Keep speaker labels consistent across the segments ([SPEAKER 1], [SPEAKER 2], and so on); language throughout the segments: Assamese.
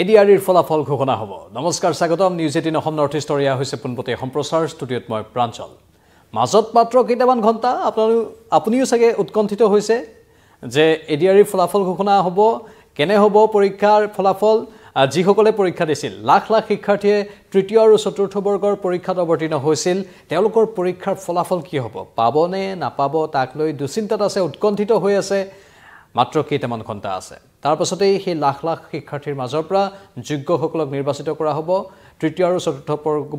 [SPEAKER 1] এডিআৰিৰ ফলাফল ঘোষণা হ'ব। নমস্কাৰ, স্বাগতম। News 18 Assam north east area হৈছে পোনপটীয়া সম্প্ৰচাৰ। ষ্টুডিঅ'ত মই প্ৰাঞ্চল। মাজত মাত্ৰ কেইটামান ঘণ্টা আপুনিও চাগে উৎকণ্ঠিত হৈছে যে এডিআৰিৰ ফলাফল ঘোষণা হ'ব, কেনে হ'ব পৰীক্ষাৰ ফলাফল। যিসকলে পৰীক্ষা দিছিল, লাখ লাখ শিক্ষাৰ্থীয়ে তৃতীয় আৰু চতুৰ্থ বৰ্গৰ পৰীক্ষাত অৱতীৰ্ণ হৈছিল, তেওঁলোকৰ পৰীক্ষাৰ ফলাফল কি হ'ব, পাবনে নাপাব তাক লৈ দুশ্চিন্তাত আছে, উৎকণ্ঠিত হৈ আছে। মাত্ৰ কেইটামান ঘণ্টা আছে, তাৰ পাছতেই সেই লাখ লাখ শিক্ষাৰ্থীৰ মাজৰ পৰা যোগ্যসকলক নিৰ্বাচিত কৰা হ'ব তৃতীয় আৰু চতুৰ্থ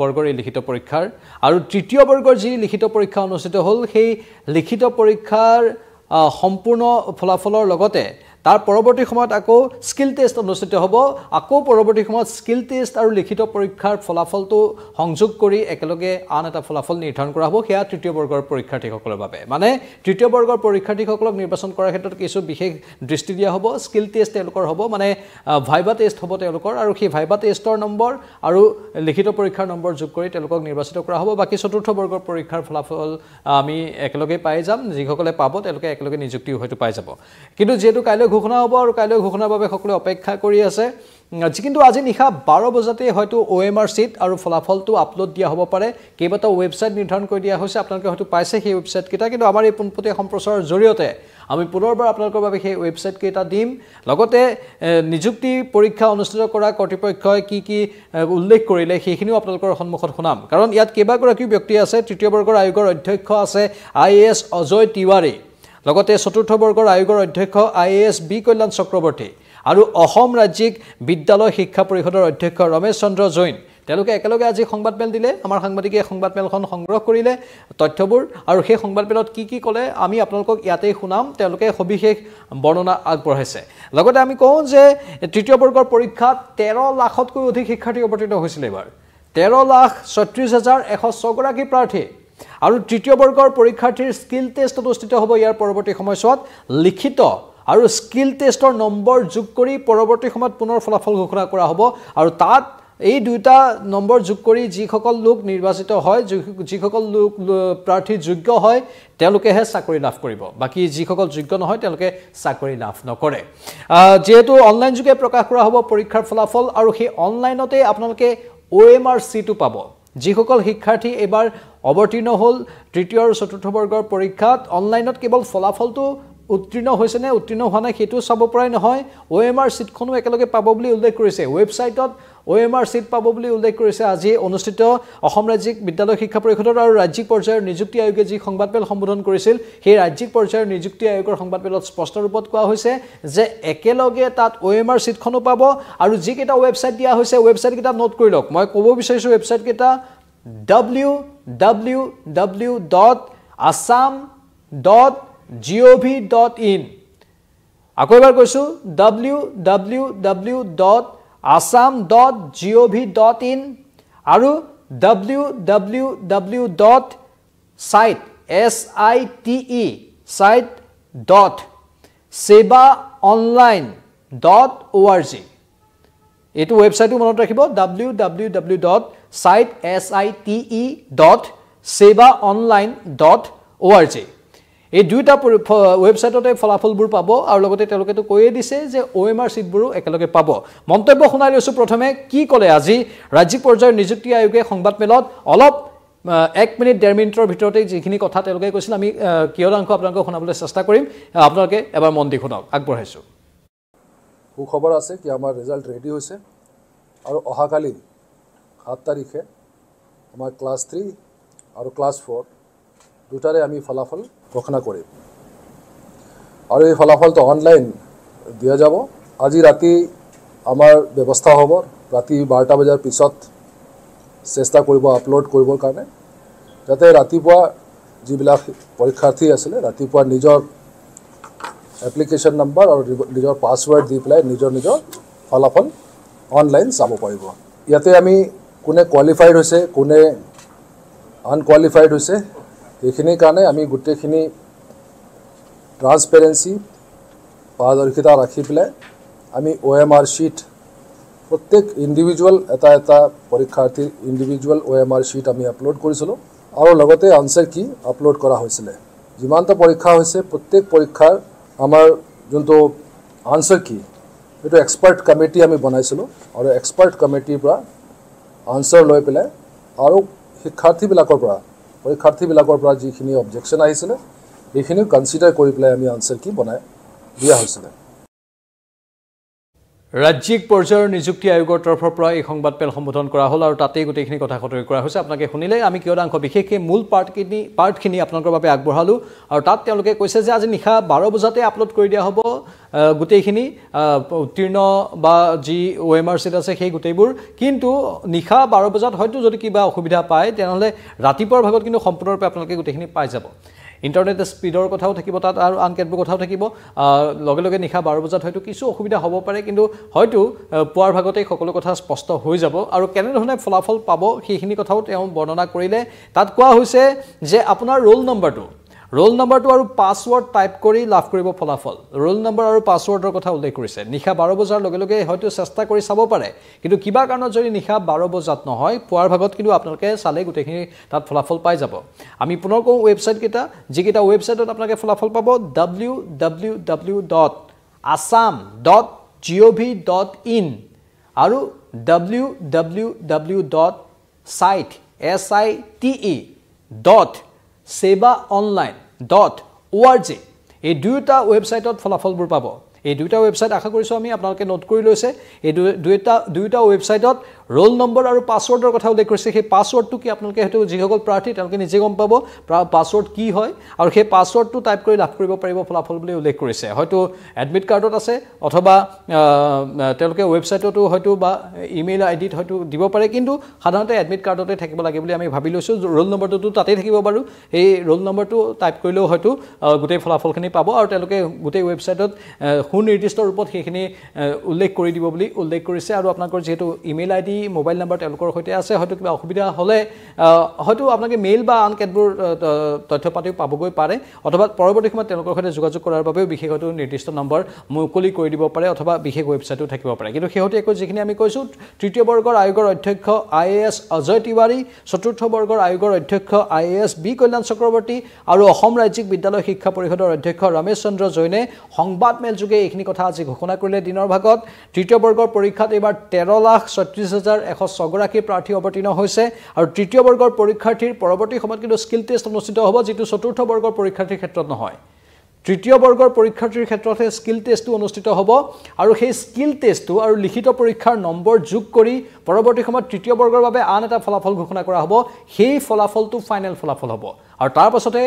[SPEAKER 1] বৰ্গৰ এই লিখিত পৰীক্ষাৰ। আৰু তৃতীয় বৰ্গৰ যি লিখিত পৰীক্ষা অনুষ্ঠিত হ'ল, সেই লিখিত পৰীক্ষাৰ সম্পূৰ্ণ ফলাফলৰ লগতে তাৰ পৰৱৰ্তী সময়ত আকৌ স্কিল টেষ্ট অনুষ্ঠিত হ'ব। আকৌ পৰৱৰ্তী সময়ত স্কিল টেষ্ট আৰু লিখিত পৰীক্ষাৰ ফলাফলটো সংযোগ কৰি একেলগে আন এটা ফলাফল নিৰ্ধাৰণ কৰা হ'ব। সেয়া তৃতীয় বৰ্গৰ পৰীক্ষাৰ্থীসকলৰ বাবে, মানে তৃতীয় বৰ্গৰ পৰীক্ষাৰ্থীসকলক নিৰ্বাচন কৰাৰ ক্ষেত্ৰত কিছু বিশেষ দৃষ্টি দিয়া হ'ব। স্কিল টেষ্ট তেওঁলোকৰ হ'ব, মানে ভাইবা টেষ্ট হ'ব তেওঁলোকৰ, আৰু সেই ভাইবা টেষ্টৰ নম্বৰ আৰু লিখিত পৰীক্ষাৰ নম্বৰ যোগ কৰি তেওঁলোকক নিৰ্বাচিত কৰা হ'ব। বাকী চতুৰ্থ বৰ্গৰ পৰীক্ষাৰ ফলাফল আমি একেলগে পাই যাম। যিসকলে পাব তেওঁলোকে একেলগে নিযুক্তিও হয়তো পাই যাব। কিন্তু যিহেতু কাইলৈ ঘোষণা হ'ব আৰু কাইলৈ ঘোষণাৰ বাবে সকলোৱে অপেক্ষা কৰি আছে, কিন্তু আজি নিশা 12 বজাতে হয়তো OMR চিট আৰু ফলাফলটো আপলোড দিয়া হ'ব পাৰে। কেইবাটাও ৱেবছাইট নিৰ্ধাৰণ কৰি দিয়া হৈছে, আপোনালোকে হয়তো পাইছে সেই ৱেবছাইটকেইটা। কিন্তু আমাৰ এই পোনপটীয়া সম্প্ৰচাৰৰ জৰিয়তে আমি পুনৰবাৰ আপোনালোকৰ বাবে সেই ৱেবছাইটকেইটা দিম। লগতে নিযুক্তি পৰীক্ষা অনুষ্ঠিত কৰা কৰ্তৃপক্ষই কি কি উল্লেখ কৰিলে সেইখিনিও আপোনালোকৰ সন্মুখত শুনাম। কাৰণ ইয়াত কেইবাগৰাকীও ব্যক্তি আছে। তৃতীয় বৰ্গৰ আয়োগৰ অধ্যক্ষ আছে IAS অজয় তিৱাৰী, লগতে চতুৰ্থ বৰ্গৰ আয়োগৰ অধ্যক্ষ IAS বি কল্যাণ চক্ৰৱৰ্তী, আৰু অসম ৰাজ্যিক বিদ্যালয় শিক্ষা পৰিষদৰ অধ্যক্ষ ৰমেশ চন্দ্ৰ জৈন। তেওঁলোকে একেলগে আজি সংবাদমেল দিলে। আমাৰ সাংবাদিকে সংবাদমেলখন সংগ্ৰহ কৰিলে তথ্যবোৰ, আৰু সেই সংবাদমেলত কি কি ক'লে আমি আপোনালোকক ইয়াতেই শুনাম। তেওঁলোকে সবিশেষ বৰ্ণনা আগবঢ়াইছে। লগতে আমি কওঁ যে তৃতীয় বৰ্গৰ পৰীক্ষাত 13 লাখতকৈ অধিক শিক্ষাৰ্থী অৱতীৰ্ণ হৈছিল এইবাৰ। 13,36,106 গৰাকী প্ৰাৰ্থী। আৰু তৃতীয় বৰ্গৰ পৰীক্ষাৰ্থীৰ স্কিল টেষ্ট অনুষ্ঠিত হ'ব ইয়াৰ পৰৱৰ্তী সময়ছোৱাত। লিখিত আৰু স্কিল টেষ্টৰ নম্বৰ যোগ কৰি পৰৱৰ্তী সময়ত পুনৰ ফলাফল ঘোষণা কৰা হ'ব। আৰু তাত এই দুটা নম্বৰ যোগ কৰি যিসকল লোক নিৰ্বাচিত হয়, যিসকল লোক প্ৰাৰ্থী যোগ্য হয়, তেওঁলোকেহে চাকৰি লাভ কৰিব। বাকী যিসকল যোগ্য নহয় তেওঁলোকে চাকৰি লাভ নকৰে। যিহেতু অনলাইন যোগে প্ৰকাশ কৰা হ'ব পৰীক্ষাৰ ফলাফল, আৰু সেই অনলাইনতে আপোনালোকে OMR চিটো পাব। যিসকল শিক্ষাৰ্থী এইবাৰ অৱতীৰ্ণ হ'ল তৃতীয় আৰু চতুৰ্থ বৰ্গৰ পৰীক্ষাত, অনলাইনত কেৱল ফলাফলটো উত্তীৰ্ণ হৈছে নে উত্তীৰ্ণ হোৱা নাই সেইটো চাব পৰাই নহয়, OMR চিটখনো একেলগে পাব বুলি উল্লেখ কৰিছে। ৱেবছাইটত OMR চিট পাব বুলি উল্লেখ কৰিছে। আজি অনুষ্ঠিত অসম ৰাজ্যিক বিদ্যালয় শিক্ষা পৰিষদৰ আৰু ৰাজ্যিক পৰ্যায়ৰ নিযুক্তি আয়োগে যি সংবাদমেল সম্বোধন কৰিছিল, সেই ৰাজ্যিক পৰ্যায়ৰ নিযুক্তি আয়োগৰ সংবাদমেলত স্পষ্ট ৰূপত কোৱা হৈছে যে একেলগে তাত OMR চিটখনো পাব। আৰু যিকেইটা ৱেবছাইট দিয়া হৈছে, ৱেবছাইটকেইটা নোট কৰি লওক। মই ক'ব বিচাৰিছোঁ ৱেবছাইটকেইটা www.assam.gov.in। আকৌ এবাৰ কৈছোঁ www.assam.gov.in আৰু www.site.sebaonline.org। এইটো ৱেবছাইটো মনত ৰাখিব, www.site.sebaonline.org। এই দুইটা ৱেবছাইটতে ফলাফলবোৰ পাব। আৰু লগতে তেওঁলোকেতো কৈয়ে দিছে যে OMR চিটবোৰো একেলগে পাব। মন্তব্য শুনাই লৈছোঁ প্ৰথমে কি ক'লে আজি ৰাজ্যিক পৰ্যায়ৰ নিযুক্তি আয়োগে সংবাদমেলত। অলপ 1 মিনিট 1.5 মিনিটৰ ভিতৰতে যিখিনি কথা তেওঁলোকে কৈছিল আমি কিয়দাংশ আপোনালোকক শুনাবলৈ চেষ্টা কৰিম। আপোনালোকে এবাৰ মন দি শুনক। আগবঢ়াইছোঁ।
[SPEAKER 2] সুখবৰ আছে কি আমাৰ ৰিজাল্ট ৰেডি হৈছে, আৰু অহাকালি 7 তাৰিখে আমাৰ ক্লাছ 3 আৰু ক্লাছ 4 দুটাৰে আমি ফলাফল ঘোষণা কৰিম। আৰু এই ফলাফলটো অনলাইন দিয়া যাব। আজি ৰাতি আমাৰ ব্যৱস্থা হ'ব, ৰাতি 12টা বজাৰ পিছত চেষ্টা কৰিব আপলোড কৰিবৰ কাৰণে, যাতে ৰাতিপুৱা যিবিলাক পৰীক্ষাৰ্থী আছিলে ৰাতিপুৱা নিজৰ এপ্লিকেশ্যন নম্বৰ আৰু নিজৰ পাছৱৰ্ড দি পেলাই নিজৰ ফলাফল অনলাইন চাব পাৰিব। ইয়াতে আমি কোনে কোৱালিফাইড হৈছে, কোনে আনকোৱালিফাইড হৈছে, এইখিনিৰ কাৰণে আমি গোটেইখিনি ট্ৰান্সপেৰেঞ্চি পাৰদৰ্শিতা ৰাখি পেলাই আমি OMR শ্বীট প্ৰত্যেক ইণ্ডিভিজুৱেল এটা পৰীক্ষাৰ্থীৰ ইণ্ডিভিজুৱেল OMR শ্বীট আমি আপলোড কৰিছিলোঁ। আৰু লগতে আনচাৰ কি আপলোড কৰা হৈছিলে। যিমানটা পৰীক্ষা হৈছে প্ৰত্যেক পৰীক্ষাৰ আমাৰ যোনটো আনচাৰ কি এইটো এক্সপাৰ্ট কমিটি আমি বনাইছিলোঁ আৰু এক্সপাৰ্ট কমিটিৰ পৰা আনচাৰ লৈ পেলাই আৰু পৰীক্ষাৰ্থীবিলাকৰ পৰা যিখিনি অবজেকশ্যন আহিছিলে সেইখিনিও কনচিডাৰ কৰি পেলাই আমি আনচাৰ কি বনাই দিয়া হৈছিলে
[SPEAKER 1] ৰাজ্যিক পৰ্যায়ৰ নিযুক্তি আয়োগৰ তৰফৰ পৰা এই সংবাদমেল সম্বোধন কৰা হ'ল আৰু তাতেই গোটেইখিনি কথা সতৰি কৰা হৈছে আপোনালোকে শুনিলে আমি কিয়দাংশ বিশেষকৈ মূল পাৰ্টখিনি আপোনালোকৰ বাবে আগবঢ়ালোঁ আৰু তাত তেওঁলোকে কৈছে যে আজি নিশা 12 বজাতে আপলোড কৰি দিয়া হ'ব গোটেইখিনি উত্তীৰ্ণ বা যি OMR চিট আছে সেই গোটেইবোৰ কিন্তু নিশা 12 বজাত হয়তো যদি কিবা অসুবিধা পায় তেনেহ'লে ৰাতিপুৱাৰ ভাগত কিন্তু সম্পূৰ্ণৰূপে আপোনালোকে গোটেইখিনি পাই যাব ইন্টাৰনেট স্পীডৰ কথাও থাকিব তাত আৰু আনকেটবোৰ কথাও থাকিব লগে লগে নিশা 12 বজাত হয়তো কিছু অসুবিধা হ'ব পাৰে কিন্তু হয়তো পুৱাৰ ভাগতেই সকলো কথা স্পষ্ট হৈ যাব আৰু কেনেধৰণে ফলাফল পাব সেইখিনি কথাও তেওঁ বৰ্ণনা কৰিলে তাত কোৱা হৈছে যে আপোনাৰ ৰোল নম্বৰটো আৰু পাছৱৰ্ড টাইপ কৰি লাভ কৰিব ফলাফল ৰোল নম্বৰ আৰু পাছৱৰ্ডৰ কথা উল্লেখ কৰিছে নিশা 12 বজাৰ লগে লগে হয়তো চেষ্টা কৰি চাব পাৰে কিন্তু কিবা কাৰণত যদি নিশা 12 বজাত নহয় পুৱাৰ ভাগত কিন্তু আপোনালোকে চালে গোটেইখিনি তাত ফলাফল পাই যাব আমি পুনৰ কওঁ ৱেবছাইট কেইটা যিকেইটা ৱেবছাইটত আপোনালোকে ফলাফল পাব www.assam.gov.in আৰু www.site.sebaonline.org এই দুটা ৱেবছাইটত ফলাফলবোৰ পাব এই দুটা ৱেবছাইট আশা কৰিছো আমি আপোনালোকে নোট কৰি লৈছে এই দুটা ৱেবছাইটত ৰোল নম্বৰ আৰু পাছৱৰ্ডৰ কথা উল্লেখ কৰিছে সেই পাছৱৰ্ডটো কি আপোনালোকে হেতু যিসকল প্ৰাৰ্থী তেওঁলোকে নিজে গম পাব পাছৱৰ্ড কি হয় আৰু সেই পাছৱৰ্ডটো টাইপ কৰি লাভ কৰিব পাৰিব ফলাফল বুলি উল্লেখ কৰিছে হয়তো এডমিট কাৰ্ডত আছে অথবা তেওঁলোকে ৱেবছাইটতো হয়তো বা ইমেইল আইডিত হয়তো দিব পাৰে কিন্তু সাধাৰণতে এডমিট কাৰ্ডতে থাকিব লাগে বুলি আমি ভাবি লৈছো ৰোল নম্বৰটো তাতেই থাকিব বাৰু এই ৰোল নম্বৰটো টাইপ কৰিলেও হয়তো গোটেই ফলাফলখিনি পাব আৰু তেওঁলোকে গোটেই ৱেবছাইটত সুনিৰ্দিষ্ট ৰূপত সেইখিনি উল্লেখ কৰি দিব বুলি উল্লেখ কৰিছে আৰু আপোনালোকৰ যেহেতু ইমেইল আইডি মোবাইল নম্বৰ তেওঁলোকৰ সৈতে আছে হয়তো কিবা অসুবিধা হ'লে হয়তো আপোনালোকে মেইল বা আন কেতবোৰ তথ্য পাতিও পাবগৈ পাৰে অথবা পৰৱৰ্তী সময়ত তেওঁলোকৰ সৈতে যোগাযোগ কৰাৰ বাবেও বিশেষ হয়তো নিৰ্দিষ্ট নম্বৰ মুকলি কৰি দিব পাৰে অথবা বিশেষ ৱেবছাইটো থাকিব পাৰে কিন্তু শেহতীয়াকৈ যিখিনি আমি কৈছোঁ তৃতীয় বৰ্গৰ আয়োগৰ অধ্যক্ষ IAS অজয় তিৱাৰী চতুৰ্থ বৰ্গৰ আয়োগৰ অধ্যক্ষ IAS বি কল্যাণ চক্ৰৱৰ্তী আৰু অসম ৰাজ্যিক বিদ্যালয় শিক্ষা পৰিষদৰ অধ্যক্ষ ৰমেশ চন্দ্ৰ জৈনে সংবাদমেল যোগে এইখিনি কথা আজি ঘোষণা কৰিলে দিনৰ ভাগত তৃতীয় বৰ্গৰ পৰীক্ষাত এইবাৰ 13,36,106 গৰাকী প্ৰাৰ্থী অৱতীৰ্ণ হৈছে আৰু তৃতীয় বৰ্গৰ পৰীক্ষাৰ্থীৰ পৰৱৰ্তী সময়ত কিন্তু স্কিল টেষ্ট অনুষ্ঠিত হ'ব যিটো চতুৰ্থ বৰ্গৰ পৰীক্ষাৰ্থীৰ ক্ষেত্ৰত নহয় তৃতীয় বৰ্গৰ পৰীক্ষাৰ্থীৰ ক্ষেত্ৰতে স্কিল টেষ্টটো অনুষ্ঠিত হ'ব আৰু সেই স্কিল টেষ্টটো আৰু লিখিত পৰীক্ষাৰ নম্বৰ যোগ কৰি পৰৱৰ্তী সময়ত তৃতীয় বৰ্গৰ বাবে আন এটা ফলাফল ঘোষণা কৰা হ'ব সেই ফলাফলটো ফাইনেল ফলাফল হ'ব আৰু তাৰ পাছতে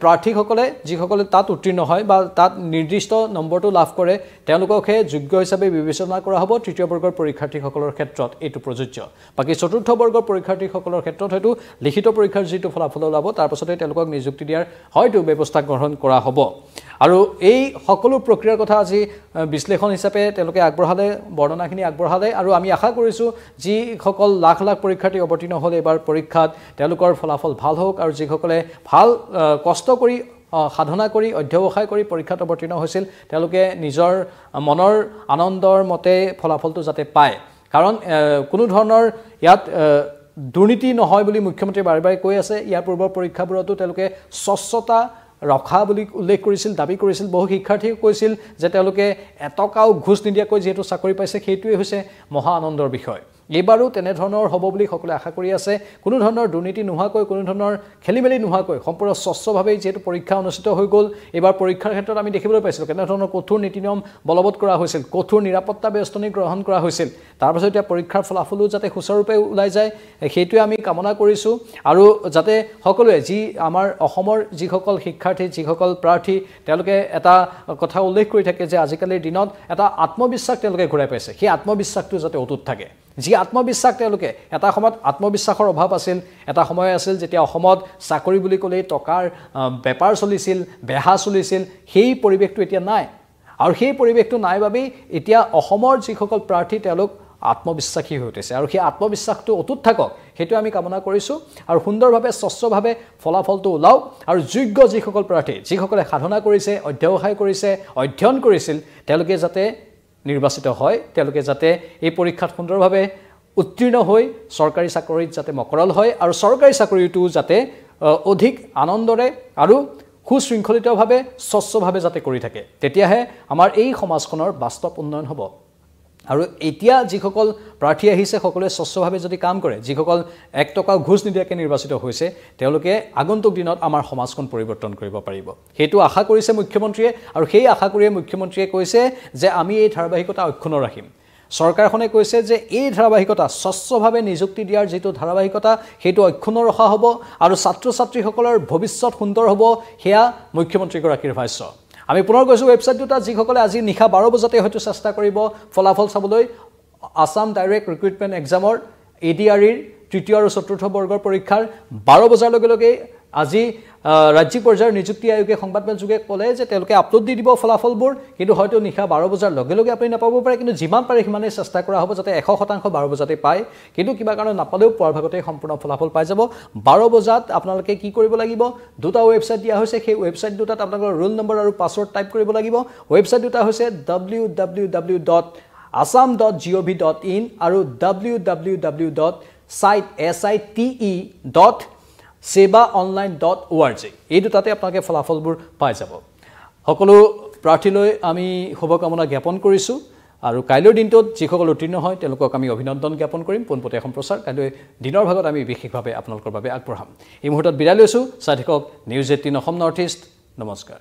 [SPEAKER 1] প্ৰাৰ্থীসকলে যিসকলে তাত উত্তীৰ্ণ হয় বা তাত নিৰ্দিষ্ট নম্বৰটো লাভ কৰে তেওঁলোককহে যোগ্য হিচাপে বিবেচনা কৰা হ'ব তৃতীয় বৰ্গৰ পৰীক্ষাৰ্থীসকলৰ ক্ষেত্ৰত এইটো প্ৰযোজ্য বাকি চতুৰ্থ বৰ্গৰ পৰীক্ষাৰ্থীসকলৰ ক্ষেত্ৰত হয়তো লিখিত পৰীক্ষাৰ যিটো ফলাফল ওলাব তাৰ পাছতে তেওঁলোকক নিযুক্তি দিয়াৰ হয়তো ব্যৱস্থা গ্ৰহণ কৰা হ'ব আৰু এই সকলো প্ৰক্ৰিয়াৰ কথা আজি বিশ্লেষণ হিচাপে তেওঁলোকে আগবঢ়ালে বৰ্ণনাখিনি আগবঢ়ালে আৰু আমি আশা কৰিছোঁ যিসকল লাখ লাখ পৰীক্ষাৰ্থী অৱতীৰ্ণ হ'ল এবাৰ পৰীক্ষাত তেওঁলোকৰ ফলাফল ভাল হওক আৰু যিসকলে ভাল কষ্ট কৰি সাধনা কৰি অধ্যৱসায় কৰি পৰীক্ষাত অৱতীৰ্ণ হৈছিল তেওঁলোকে নিজৰ মনৰ আনন্দৰ মতে ফলাফলটো যাতে পায় কাৰণ কোনো ধৰণৰ ইয়াত দুৰ্নীতি নহয় বুলি মুখ্যমন্ত্ৰী বাৰে বাৰে কৈ আছে ইয়াৰ পূৰ্বৰ পৰীক্ষাবোৰতো তেওঁলোকে স্বচ্ছতা ৰখা বুলি উল্লেখ কৰিছিল দাবী কৰিছিল বহু শিক্ষাৰ্থীয়ে কৈছিল যে তেওঁলোকে এটকাও ঘুষ নিদিয়াকৈ যেহেতু চাকৰি পাইছে সেইটোৱে হৈছে মহা আনন্দৰ বিষয় এইবাৰো তেনেধৰণৰ হ'ব বুলি সকলোৱে আশা কৰি আছে কোনো ধৰণৰ দুৰ্নীতি নোহোৱাকৈ কোনো ধৰণৰ খেলিমেলি নোহোৱাকৈ সম্পূৰ্ণ স্বচ্ছভাৱে যেহেতু পৰীক্ষা অনুষ্ঠিত হৈ গ'ল এইবাৰ পৰীক্ষাৰ ক্ষেত্ৰত আমি দেখিবলৈ পাইছিলোঁ কেনেধৰণৰ কঠোৰ নীতি নিয়ম বলবৎ কৰা হৈছিল কঠোৰ নিৰাপত্তা ব্যৱস্থা গ্ৰহণ কৰা হৈছিল তাৰপাছত এতিয়া পৰীক্ষাৰ ফলাফলো যাতে সুচাৰুৰূপে ওলাই যায় সেইটোৱে আমি কামনা কৰিছোঁ আৰু যাতে সকলোৱে যি আমাৰ অসমৰ যিসকল শিক্ষাৰ্থী যিসকল প্ৰাৰ্থী তেওঁলোকে এটা কথা উল্লেখ কৰি থাকে যে আজিকালিৰ দিনত এটা আত্মবিশ্বাস তেওঁলোকে ঘূৰাই পাইছে সেই আত্মবিশ্বাসটো যাতে অটুট থাকে যি আত্মবিশ্বাস তেওঁলোকে এটা সময়ত আত্মবিশ্বাসৰ অভাৱ আছিল এটা সময় আছিল যেতিয়া অসমত চাকৰি বুলি ক'লেই টকাৰ বেপাৰ চলিছিল বেহা চলিছিল সেই পৰিৱেশটো এতিয়া নাই আৰু সেই পৰিৱেশটো নাই বাবেই এতিয়া অসমৰ যিসকল প্ৰাৰ্থী তেওঁলোক আত্মবিশ্বাসী হৈ উঠিছে আৰু সেই আত্মবিশ্বাসটো অটুট থাকক সেইটো আমি কামনা কৰিছোঁ আৰু সুন্দৰভাৱে স্বচ্ছভাৱে ফলাফলটো ওলাওক আৰু যোগ্য যিসকল প্ৰাৰ্থী যিসকলে সাধনা কৰিছে অধ্যৱসায় কৰিছে অধ্যয়ন কৰিছিল তেওঁলোকে যাতে নিৰ্বাচিত হয় তেওঁলোকে যাতে এই পৰীক্ষাত সুন্দৰভাৱে উত্তীৰ্ণ হৈ চৰকাৰী চাকৰিত যাতে মকৰল হয় আৰু চৰকাৰী চাকৰিটো যাতে অধিক আনন্দৰে আৰু সুশৃংখলিতভাৱে স্বচ্ছভাৱে যাতে কৰি থাকে তেতিয়াহে আমাৰ এই সমাজখনৰ বাস্তৱ উন্নয়ন হ'ব আৰু এতিয়া যিসকল প্ৰাৰ্থী আহিছে সকলোৱে স্বচ্ছভাৱে যদি কাম কৰে, যিসকল 1 টকা ঘুষ নিদিয়াকৈ নিৰ্বাচিত হৈছে, তেওঁলোকে আগন্তুক দিনত আমাৰ সমাজখন পৰিৱৰ্তন কৰিব পাৰিব। সেইটো আশা কৰিছে মুখ্যমন্ত্ৰীয়ে, আৰু সেই আশা কৰিয়ে মুখ্যমন্ত্ৰীয়ে কৈছে যে আমি এই ধাৰাবাহিকতা অক্ষুণ্ণ ৰাখিম। চৰকাৰখনে কৈছে যে এই ধাৰাবাহিকতা স্বচ্ছভাৱে নিযুক্তি দিয়াৰ যিটো ধাৰাবাহিকতা সেইটো অক্ষুণ্ণ ৰখা হ'ব, আৰু ছাত্ৰ ছাত্ৰীসকলৰ ভৱিষ্যত সুন্দৰ হ'ব, সেয়া মুখ্যমন্ত্ৰীগৰাকীৰ ভাষ্য। আমি পুনৰ কৈছোঁ ৱেবছাইট দুটা যিসকলে আজি নিশা 12 বজাতে হয়তো চেষ্টা কৰিব ফলাফল চাবলৈ। আসাম ডাইৰেক্ট ৰিক্ৰুইটমেণ্ট এক্সামৰ ADREৰ 3য় আৰু 4ৰ্থ বৰ্গৰ পৰীক্ষাৰ 12 বজাৰ লগে লগে আজি ৰাজ্যিক পৰ্যায়ৰ নিযুক্তি আয়োগে সংবাদমেল যোগে ক'লে যে তেওঁলোকে আপলোড দি দিব ফলাফলবোৰ, কিন্তু হয়তো নিশা 12 বজাৰ লগে লগে আপুনি নাপাব পাৰে, কিন্তু যিমান পাৰে সিমানেই চেষ্টা কৰা হ'ব যাতে 100% 12 বজাতে পায়। কিন্তু কিবা কাৰণত নাপালেও পুৱাৰ ভাগতে সম্পূৰ্ণ ফলাফল পাই যাব। 12 বজাত আপোনালোকে কি কৰিব লাগিব, দুটা ৱেবছাইট দিয়া হৈছে, সেই ৱেবছাইট দুটাত আপোনালোকৰ ৰোল নম্বৰ আৰু পাছৱৰ্ড টাইপ কৰিব লাগিব। ৱেবছাইট দুটা হৈছে www.assam.gov.in আৰু www.site.sebaonline.org। এই দুটাতে আপোনালোকে ফলাফলবোৰ পাই যাব। সকলো প্ৰাৰ্থীলৈ আমি শুভকামনা জ্ঞাপন কৰিছোঁ, আৰু কাইলৈৰ দিনটোত যিসকল উত্তীৰ্ণ হয় তেওঁলোকক আমি অভিনন্দন জ্ঞাপন কৰিম। পোনপটীয়া সম্প্ৰচাৰ কাইলৈ দিনৰ ভাগত আমি বিশেষভাৱে আপোনালোকৰ বাবে আগবঢ়াম। এই মুহূৰ্তত বিদায় লৈছোঁ। চাই থাকক নিউজ 18 অসম নৰ্থ ইষ্ট। নমস্কাৰ।